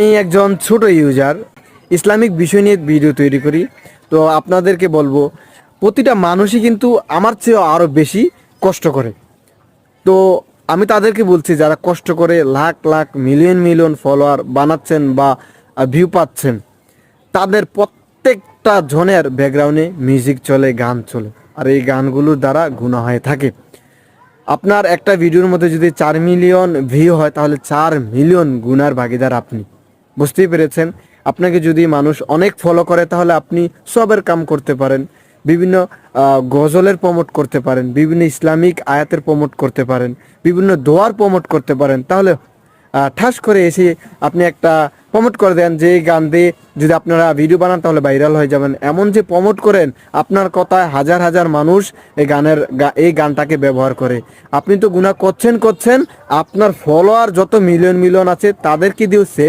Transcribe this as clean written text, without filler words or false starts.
আমি একজন ছোট ইউজার ইসলামিক বিষয় নিয়ে ভিডিও তৈরি করি। তো আপনাদেরকে বলবো, প্রতিটা মানুষই কিন্তু আমার চেয়ে আরও বেশি কষ্ট করে। তো আমি তাদেরকে বলছি, যারা কষ্ট করে lakh lakh million million follower বানাচ্ছেন বা ভিউ পাচ্ছেন, তাদের প্রত্যেকটা জনের ব্যাকগ্রাউন্ডে মিউজিক চলে, গান চলে, আর এই গানগুলোর দ্বারা গুনাহ হয়ে থাকে। আপনার একটা ভিডিওর মধ্যে যদি 4 মিলিয়ন ভিউ হয়, তাহলে 4 মিলিয়ন গুনার ভাগিদার আপনি। বুঝতেই পেরেছেন? আপনাকে যদি মানুষ অনেক ফলো করে, তাহলে আপনি সবের কাম করতে পারেন, বিভিন্ন গজলের প্রমোট করতে পারেন, বিভিন্ন ইসলামিক আয়াতের প্রমোট করতে পারেন, বিভিন্ন দোয়ার প্রমোট করতে পারেন। তাহলে ঠাস করে এসে আপনি একটা প্রমোট করে দেন যে এই গান দিয়ে যদি আপনারা ভিডিও বানান তাহলে ভাইরাল হয়ে যাবেন। এমন যে প্রমোট করেন, আপনার কথায় হাজার হাজার মানুষ এই গানটাকে ব্যবহার করে। আপনি তো গুনাহ করছেন, আপনার ফলোয়ার যত মিলিয়ন মিলিয়ন আছে তাদেরকে দিয়েও সেম